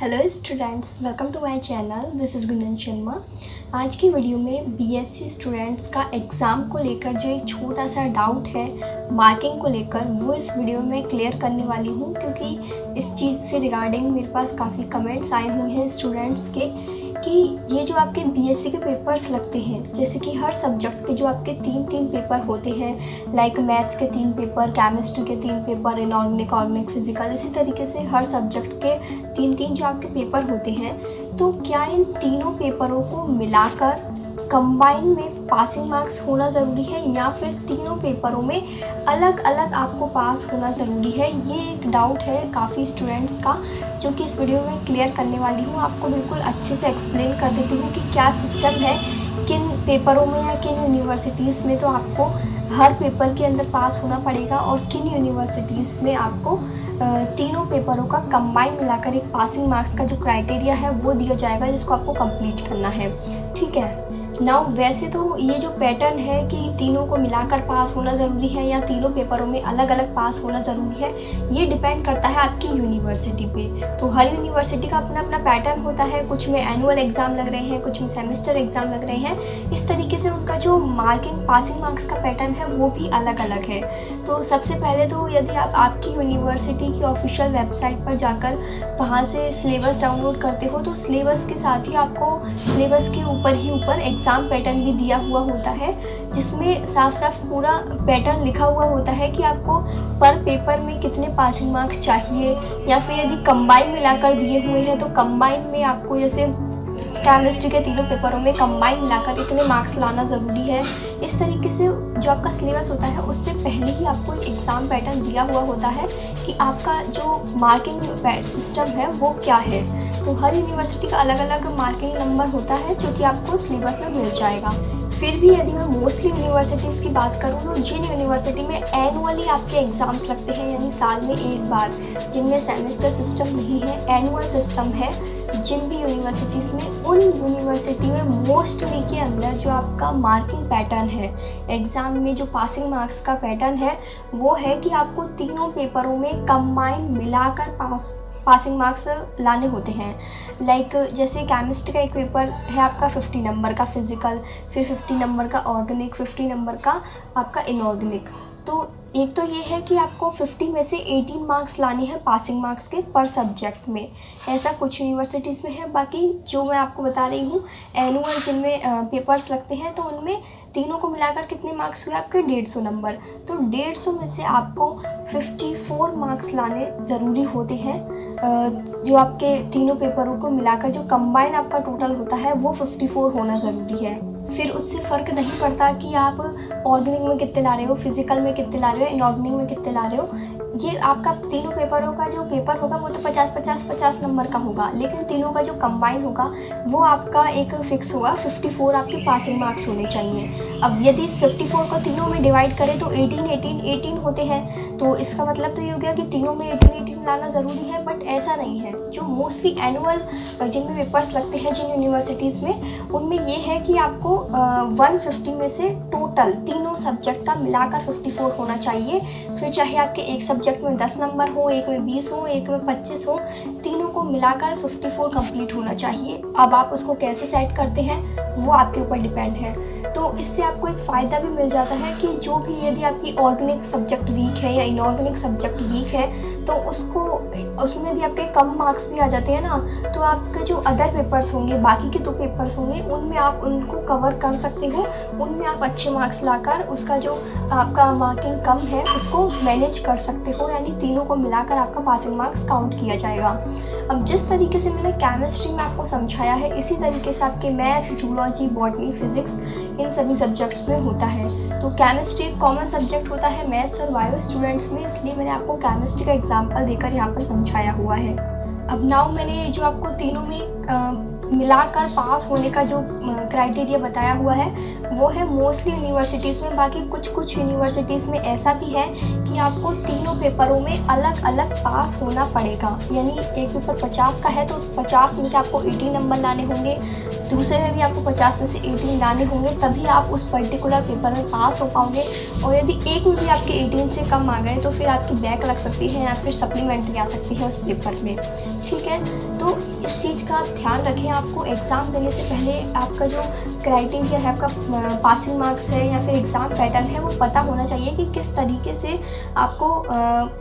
Hello students, welcome to my channel. This is Gunjan Sharma. आज की video में बीएससी स्टूडेंट्स का एग्ज़ाम को लेकर जो एक छोटा सा डाउट है मार्किंग को लेकर, वो इस वीडियो में क्लियर करने वाली हूँ, क्योंकि इस चीज़ से रिगार्डिंग मेरे पास काफ़ी कमेंट्स आए हुए हैं स्टूडेंट्स के कि ये जो आपके बीएससी के पेपर्स लगते हैं, जैसे कि हर सब्जेक्ट के जो आपके तीन पेपर होते हैं, लाइक मैथ्स के 3 पेपर, केमिस्ट्री के 3 पेपर, इनऑर्गेनिक, ऑर्गेनिक, फिजिकल, इसी तरीके से हर सब्जेक्ट के 3 जो आपके पेपर होते हैं, तो क्या इन तीनों पेपरों को मिलाकर कंबाइन में पासिंग मार्क्स होना ज़रूरी है या फिर तीनों पेपरों में अलग अलग आपको पास होना ज़रूरी है? ये एक डाउट है काफ़ी स्टूडेंट्स का, जो कि इस वीडियो में क्लियर करने वाली हूँ। आपको बिल्कुल अच्छे से एक्सप्लेन कर देती हूँ कि क्या सिस्टम है, किन पेपरों में या किन यूनिवर्सिटीज़ में तो आपको हर पेपर के अंदर पास होना पड़ेगा और किन यूनिवर्सिटीज़ में आपको तीनों पेपरों का कंबाइन मिलाकर एक पासिंग मार्क्स का जो क्राइटेरिया है वो दिया जाएगा, जिसको आपको कंप्लीट करना है। ठीक है। नाउ वैसे तो ये जो पैटर्न है कि तीनों को मिलाकर पास होना ज़रूरी है या तीनों पेपरों में अलग अलग पास होना ज़रूरी है, ये डिपेंड करता है आपकी यूनिवर्सिटी पे। तो हर यूनिवर्सिटी का अपना अपना पैटर्न होता है, कुछ में एनुअल एग्ज़ाम लग रहे हैं, कुछ में सेमेस्टर एग्ज़ाम लग रहे हैं। इस तरीके से उनका जो मार्किंग पासिंग मार्क्स का पैटर्न है वो भी अलग अलग है। तो सबसे पहले तो यदि आप आपकी यूनिवर्सिटी की ऑफिशियल वेबसाइट पर जाकर वहाँ से सिलेबस डाउनलोड करते हो, तो सिलेबस के साथ ही आपको सिलेबस के ऊपर ही ऊपर एग्ज़ाम पैटर्न भी दिया हुआ होता है, जिसमें साफ साफ पूरा पैटर्न लिखा हुआ होता है कि आपको पर पेपर में कितने पासिंग मार्क्स चाहिए, या फिर यदि कंबाइन मिलाकर दिए हुए हैं तो कंबाइन में आपको, जैसे केमिस्ट्री के तीनों पेपरों में कंबाइन मिलाकर इतने मार्क्स लाना ज़रूरी है। इस तरीके से जो आपका सिलेबस होता है उससे पहले ही आपको एक एग्ज़ाम पैटर्न दिया हुआ होता है कि आपका जो मार्किंग सिस्टम है वो क्या है। तो हर यूनिवर्सिटी का अलग अलग मार्किंग नंबर होता है, जो कि आपको सिलेबस में मिल जाएगा। फिर भी यदि मैं मोस्टली यूनिवर्सिटीज़ की बात करूँ, तो जिन यूनिवर्सिटी में एनुअली आपके एग्ज़ाम्स लगते हैं, यानी साल में एक बार, जिनमें सेमेस्टर सिस्टम नहीं है, एनुअल सिस्टम है, जिन भी यूनिवर्सिटीज़ में, उन यूनिवर्सिटी में मोस्टली के अंदर जो आपका मार्किंग पैटर्न है एग्ज़ाम में, जो पासिंग मार्क्स का पैटर्न है, वो है कि आपको तीनों पेपरों में कंबाइन मिलाकर पासिंग मार्क्स लाने होते हैं। लाइक जैसे केमिस्ट्री का एक पेपर है आपका 50 नंबर का फिज़िकल, फिर 50 नंबर का ऑर्गेनिक, 50 नंबर का आपका इनऑर्गेनिक। तो एक तो ये है कि आपको 50 में से 18 मार्क्स लाने हैं पासिंग मार्क्स के पर सब्जेक्ट में। ऐसा कुछ यूनिवर्सिटीज़ में है। बाकी जो मैं आपको बता रही हूँ, एनुअल जिनमें पेपर्स लगते हैं, तो उनमें तीनों को मिलाकर कितने मार्क्स हुए आपके 150 नंबर। तो 150 में से आपको 54 मार्क्स लाने ज़रूरी होते हैं। जो आपके तीनों पेपरों को मिलाकर जो कंबाइन आपका टोटल होता है वो 54 होना ज़रूरी है। फिर उससे फ़र्क नहीं पड़ता कि आप ऑर्गेनिक में कितने ला रहे हो, फिजिकल में कितने ला रहे हो, इनऑर्गेनिक में कितने ला रहे हो। ये आपका तीनों पेपरों का जो पेपर होगा वो तो 50 नंबर का होगा, लेकिन तीनों का जो कंबाइन होगा वो आपका एक फिक्स होगा, 54 आपके पासिंग मार्क्स होने चाहिए। अब यदि इस 54 को तीनों में डिवाइड करें तो 18 होते हैं, तो इसका मतलब तो ये हो गया कि तीनों में 18 लाना ज़रूरी है। बट ऐसा नहीं है। जो मोस्टली एनुअल जिनमें पेपर्स लगते हैं जिन यूनिवर्सिटीज़ में, उनमें ये है कि आपको 150 में से टोटल तीनों सब्जेक्ट का मिलाकर 54 होना चाहिए। फिर चाहे आपके एक सब्जेक्ट में 10 नंबर हो, एक में 20 हो, एक में 25 हो, तीनों को मिलाकर 54 कंप्लीट होना चाहिए। अब आप उसको कैसे सेट करते हैं वो आपके ऊपर डिपेंड है। तो इससे आपको एक फ़ायदा भी मिल जाता है कि जो भी, यदि आपकी ऑर्गेनिक सब्जेक्ट वीक है या इनऑर्गेनिक सब्जेक्ट वीक है, तो उसमें यदि आपके कम मार्क्स भी आ जाते हैं ना, तो आपके जो अदर पेपर्स होंगे, बाकी के 2 पेपर्स होंगे, उनमें आप उनको कवर कर सकते हो। उनमें आप अच्छे मार्क्स लाकर उसका जो आपका मार्किंग कम है उसको मैनेज कर सकते हो, यानी तीनों को मिलाकर आपका पासिंग मार्क्स काउंट किया जाएगा। अब जिस तरीके से मैंने केमिस्ट्री में आपको समझाया है, इसी तरीके से आपके मैथ, जूलॉजी, बॉटनी, फिजिक्स, इन सभी सब्जेक्ट्स में होता है। तो केमिस्ट्री एक कॉमन सब्जेक्ट होता है मैथ्स और बायो स्टूडेंट्स में, इसलिए मैंने आपको केमिस्ट्री का एग्जांपल देकर यहाँ पर समझाया हुआ है। अब नाउ मैंने जो आपको तीनों में मिलाकर पास होने का जो क्राइटेरिया बताया हुआ है वो है मोस्टली यूनिवर्सिटीज़ में। बाकी कुछ यूनिवर्सिटीज़ में ऐसा भी है कि आपको तीनों पेपरों में अलग अलग पास होना पड़ेगा। यानी एक पेपर 50 का है तो उस 50 में से आपको 80 नंबर लाने होंगे, दूसरे में भी आपको 50 में से 18 लाने होंगे, तभी आप उस पर्टिकुलर पेपर में पास हो पाओगे। और यदि एक में भी आपके 18 से कम आ गए तो फिर आपकी बैक लग सकती है या फिर सप्लीमेंट्री आ सकती है उस पेपर में, ठीक है। तो इस चीज़ का आप ध्यान रखें। आपको एग्ज़ाम देने से पहले आपका जो क्राइटेरिया है, आपका पासिंग मार्क्स है या फिर एग्ज़ाम पैटर्न है, वो पता होना चाहिए कि किस तरीके से आपको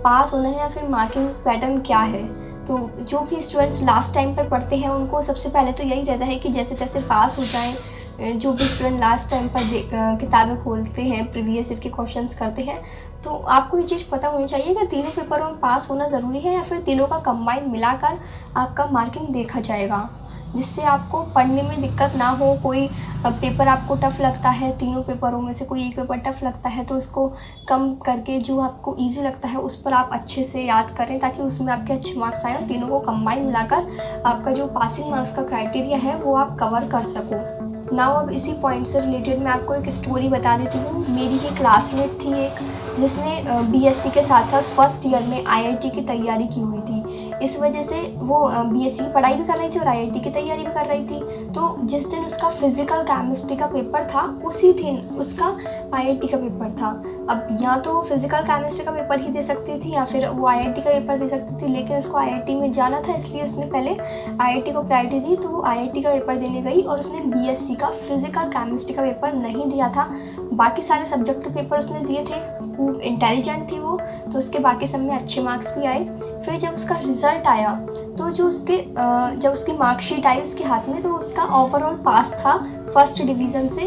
पास होना है या फिर मार्किंग पैटर्न क्या है। तो जो भी स्टूडेंट्स लास्ट टाइम पर पढ़ते हैं उनको सबसे पहले तो यही रहता है कि जैसे तैसे पास हो जाएं। जो भी स्टूडेंट लास्ट टाइम पर किताबें खोलते हैं, प्रीवियस ईयर के क्वेश्चंस करते हैं, तो आपको ये चीज़ पता होनी चाहिए कि तीनों पेपरों में पास होना ज़रूरी है या फिर तीनों का कंबाइन मिलाकर आपका मार्किंग देखा जाएगा, जिससे आपको पढ़ने में दिक्कत ना हो। कोई पेपर आपको टफ़ लगता है, तीनों पेपरों में से कोई एक पेपर टफ़ लगता है तो उसको कम करके जो आपको इजी लगता है उस पर आप अच्छे से याद करें, ताकि उसमें आपके अच्छे मार्क्स आएँ और तीनों को कंबाइन मिलाकर आपका जो पासिंग मार्क्स का क्राइटेरिया है वो आप कवर कर सको। नाउ अब इसी पॉइंट से रिलेटेड मैं आपको एक स्टोरी बता देती हूँ। मेरी ही क्लासमेट थी एक, जिसने बीएससी के साथ साथ फर्स्ट ईयर में आईआईटी की तैयारी की हुई थी। इस वजह से वो बीएससी की पढ़ाई भी कर रही थी और आईआईटी की तैयारी भी कर रही थी। तो जिस दिन उसका फिजिकल केमिस्ट्री का पेपर था उसी दिन उसका आईआईटी का पेपर था। अब या तो फिजिकल केमिस्ट्री का पेपर ही दे सकती थी या फिर वो आईआईटी का पेपर दे सकती थी, लेकिन उसको आईआईटी में जाना था, इसलिए उसने पहले आईआईटी को प्रायोरिटी दी। तो वो आईआईटी का पेपर देने गई और उसने बीएससी का फिजिकल केमिस्ट्री का पेपर नहीं दिया था। बाकी सारे सब्जेक्ट के पेपर उसने दिए थे, वो इंटेलिजेंट थी वो, तो उसके बाकी सब में अच्छे मार्क्स भी आए। फिर जब उसका रिज़ल्ट आया तो जब उसकी मार्कशीट आई उसके हाथ में, तो उसका ओवरऑल पास था फर्स्ट डिवीज़न से,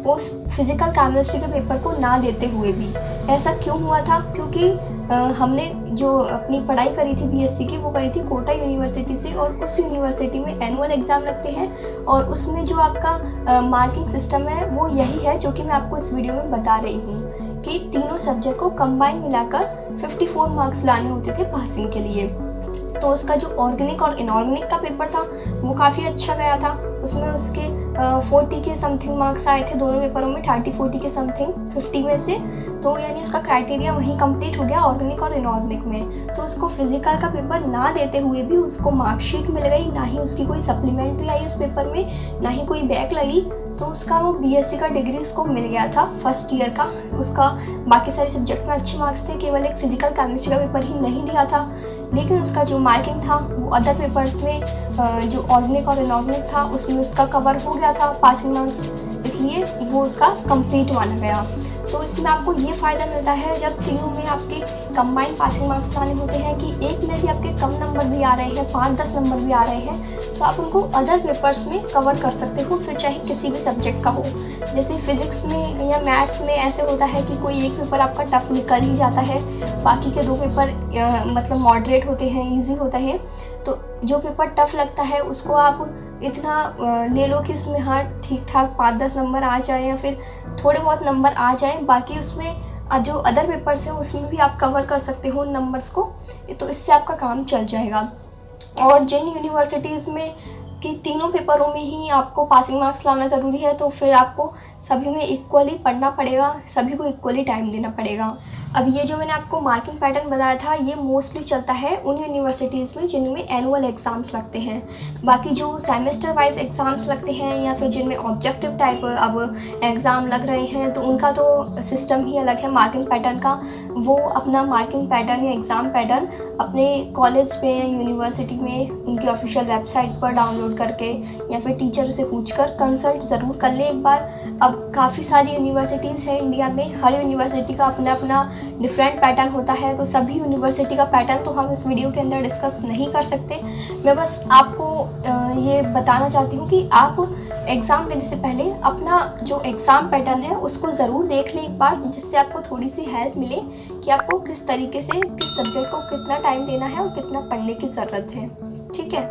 उस फिज़िकल केमिस्ट्री के पेपर को ना देते हुए भी। ऐसा क्यों हुआ था? क्योंकि हमने जो अपनी पढ़ाई करी थी बीएससी की, वो करी थी कोटा यूनिवर्सिटी से, और उस यूनिवर्सिटी में एनुअल एग्ज़ाम लगते हैं और उसमें जो आपका मार्किंग सिस्टम है वो यही है जो कि मैं आपको इस वीडियो में बता रही हूँ कि तीनों सब्जेक्ट को कंबाइन मिलाकर 54 मार्क्स लाने होते थे पासिंग के लिए। तो उसका जो ऑर्गेनिक और इनऑर्गेनिक का पेपर था वो काफ़ी अच्छा गया था। उसमें उसके 40 के समथिंग मार्क्स आए थे दोनों पेपरों में, 30-40 के समथिंग 50 में से। तो यानी उसका क्राइटेरिया वहीं कंप्लीट हो गया ऑर्गेनिक और इनऑर्गेनिक में। तो उसको फिजिकल का पेपर ना देते हुए भी उसको मार्कशीट मिल गई, ना ही उसकी कोई सप्लीमेंट्री आई उस पेपर में, ना ही कोई बैक लगी। तो उसका वो बीएससी का डिग्री उसको मिल गया था फर्स्ट ईयर का। उसका बाकी सारे सब्जेक्ट में अच्छे मार्क्स थे, केवल एक फिजिकल केमिस्ट्री का पेपर ही नहीं दिया था। लेकिन उसका जो मार्किंग था वो अदर पेपर्स में जो ऑर्गेनिक और इनऑर्गेनिक था उसमें उसका कवर हो गया था पासिंग मार्क्स, इसलिए वो उसका कंप्लीट माना गया। तो इसमें आपको ये फ़ायदा मिलता है जब तीनों में आपके कंबाइंड पासिंग मार्क्स लाने होते हैं कि एक में भी आपके कम नंबर भी आ रहे हैं, 5-10 नंबर भी आ रहे हैं, तो आप उनको अदर पेपर्स में कवर कर सकते हो, फिर चाहे किसी भी सब्जेक्ट का हो। जैसे फिज़िक्स में या मैथ्स में ऐसे होता है कि कोई एक पेपर आपका टफ निकल ही जाता है, बाकी के 2 पेपर मतलब मॉडरेट होते हैं, ईजी होते हैं। तो जो पेपर टफ लगता है उसको आप इतना ले लो कि उसमें हाँ ठीक ठाक 5-10 नंबर आ जाए या फिर थोड़े बहुत नंबर आ जाए, बाकी उसमें जो अदर पेपर्स हैं उसमें भी आप कवर कर सकते हो नंबर्स को, तो इससे आपका काम चल जाएगा। और जिन यूनिवर्सिटीज़ में कि तीनों पेपरों में ही आपको पासिंग मार्क्स लाना ज़रूरी है, तो फिर आपको सभी में इक्वली पढ़ना पड़ेगा, सभी को इक्वली टाइम देना पड़ेगा। अब ये जो मैंने आपको मार्किंग पैटर्न बताया था ये मोस्टली चलता है उन यूनिवर्सिटीज़ में जिनमें एनुअल एग्ज़ाम्स लगते हैं। बाकी जो सेमेस्टर वाइज एग्ज़ाम्स लगते हैं या फिर जिनमें ऑब्जेक्टिव टाइप अब एग्ज़ाम लग रहे हैं, तो उनका तो सिस्टम ही अलग है मार्किंग पैटर्न का। वो अपना मार्किंग पैटर्न या एग्ज़ाम पैटर्न अपने कॉलेज में या यूनिवर्सिटी में उनकी ऑफिशियल वेबसाइट पर डाउनलोड करके या फिर टीचर से पूछकर कंसल्ट ज़रूर कर ले एक बार। अब काफ़ी सारी यूनिवर्सिटीज़ हैं इंडिया में, हर यूनिवर्सिटी का अपना अपना डिफरेंट पैटर्न होता है, तो सभी यूनिवर्सिटी का पैटर्न तो हम इस वीडियो के अंदर डिस्कस नहीं कर सकते। मैं बस आपको ये बताना चाहती हूँ कि आप एग्ज़ाम देने से पहले अपना जो एग्ज़ाम पैटर्न है उसको ज़रूर देख लें एक बार, जिससे आपको थोड़ी सी हेल्प मिले कि आपको किस तरीके से किस सब्जेक्ट को कितना टाइम देना है और कितना पढ़ने की ज़रूरत है, ठीक है।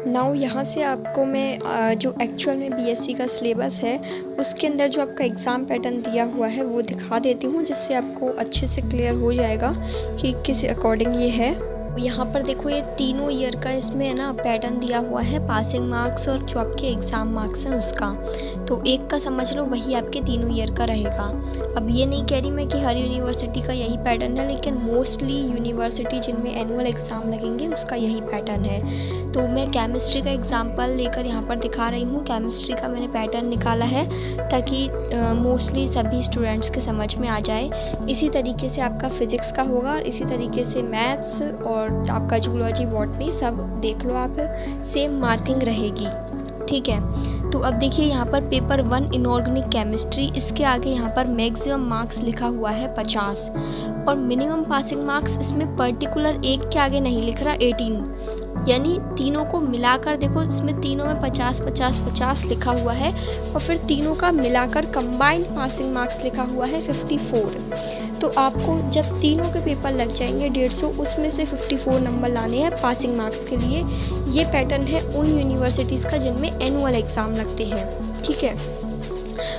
नाउ यहाँ से आपको मैं जो एक्चुअल में बीएससी का सिलेबस है उसके अंदर जो आपका एग्ज़ाम पैटर्न दिया हुआ है वो दिखा देती हूँ, जिससे आपको अच्छे से क्लियर हो जाएगा कि किस अकॉर्डिंग ये है। यहाँ पर देखो ये तीनों ईयर का इसमें है ना पैटर्न दिया हुआ है, पासिंग मार्क्स और जो आपके एग्ज़ाम मार्क्स हैं उसका। तो एक का समझ लो वही आपके तीनों ईयर का रहेगा। अब ये नहीं कह रही मैं कि हर यूनिवर्सिटी का यही पैटर्न है, लेकिन मोस्टली यूनिवर्सिटी जिनमें एनुअल एग्ज़ाम लगेंगे उसका यही पैटर्न है। तो मैं केमिस्ट्री का एग्जाम्पल लेकर यहाँ पर दिखा रही हूँ। केमिस्ट्री का मैंने पैटर्न निकाला है ताकि मोस्टली सभी स्टूडेंट्स के समझ में आ जाए। इसी तरीके से आपका फिज़िक्स का होगा और इसी तरीके से मैथ्स और आपका जूलॉजी बॉटनी सब देख लो आप, सेम मार्किंग रहेगी। ठीक है, तो अब देखिए यहाँ पर पेपर 1 इनऑर्गेनिक केमिस्ट्री, इसके आगे यहाँ पर मैक्सिमम मार्क्स लिखा हुआ है 50 और मिनिमम पासिंग मार्क्स इसमें पर्टिकुलर एक के आगे नहीं लिख रहा 18, यानी तीनों को मिलाकर देखो इसमें तीनों में 50 50 50 लिखा हुआ है और फिर तीनों का मिलाकर कंबाइंड पासिंग मार्क्स लिखा हुआ है 54। तो आपको जब तीनों के पेपर लग जाएंगे 150, उसमें से 54 नंबर लाने हैं पासिंग मार्क्स के लिए। ये पैटर्न है उन यूनिवर्सिटीज़ का जिनमें एनुअल एग्ज़ाम लगते हैं। ठीक है,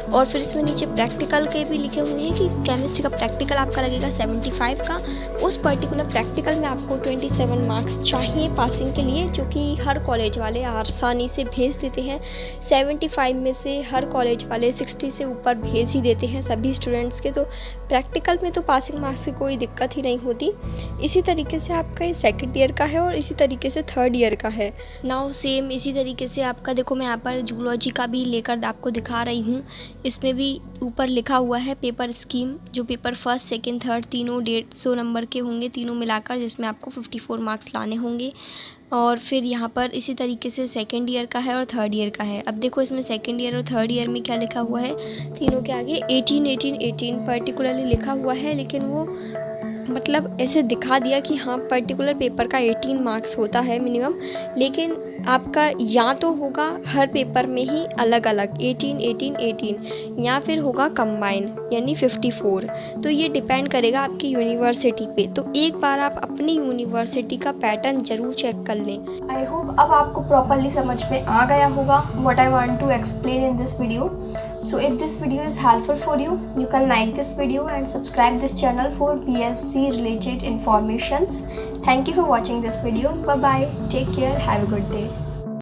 और फिर इसमें नीचे प्रैक्टिकल के भी लिखे हुए हैं कि केमिस्ट्री का प्रैक्टिकल आपका लगेगा 75 का। उस पर्टिकुलर प्रैक्टिकल में आपको 27 मार्क्स चाहिए पासिंग के लिए, जो कि हर कॉलेज वाले आसानी से भेज देते हैं। 75 में से हर कॉलेज वाले 60 से ऊपर भेज ही देते हैं सभी स्टूडेंट्स के। तो प्रैक्टिकल में तो पासिंग मार्क्स की कोई दिक्कत ही नहीं होती। इसी तरीके से आपका ये सेकेंड ईयर का है और इसी तरीके से थर्ड ईयर का है। नाउ सेम इसी तरीके से आपका देखो मैं यहाँ पर जूलॉजी का भी लेकर आपको दिखा रही हूँ। इसमें भी ऊपर लिखा हुआ है पेपर स्कीम, जो पेपर फर्स्ट सेकंड थर्ड तीनों 150 नंबर के होंगे तीनों मिलाकर, जिसमें आपको 54 मार्क्स लाने होंगे। और फिर यहाँ पर इसी तरीके से सेकंड ईयर का है और थर्ड ईयर का है। अब देखो इसमें सेकंड ईयर और थर्ड ईयर में क्या लिखा हुआ है, तीनों के आगे 18 18 18 पर्टिकुलरली लिखा हुआ है, लेकिन वो मतलब ऐसे दिखा दिया कि हाँ पर्टिकुलर पेपर का 18 मार्क्स होता है मिनिमम, लेकिन आपका या तो होगा हर पेपर में ही अलग अलग 18 18 18 या फिर होगा कंबाइन यानी 54। तो ये डिपेंड करेगा आपकी यूनिवर्सिटी पे। तो एक बार आप अपनी यूनिवर्सिटी का पैटर्न ज़रूर चेक कर लें। आई होप अब आपको प्रॉपरली समझ में आ गया होगा what I want to explain in this video. So if this video is helpful for you, you can like this video and subscribe this channel for BSc related informations. Thank you for watching this video. Bye bye. Take care. Have a good day.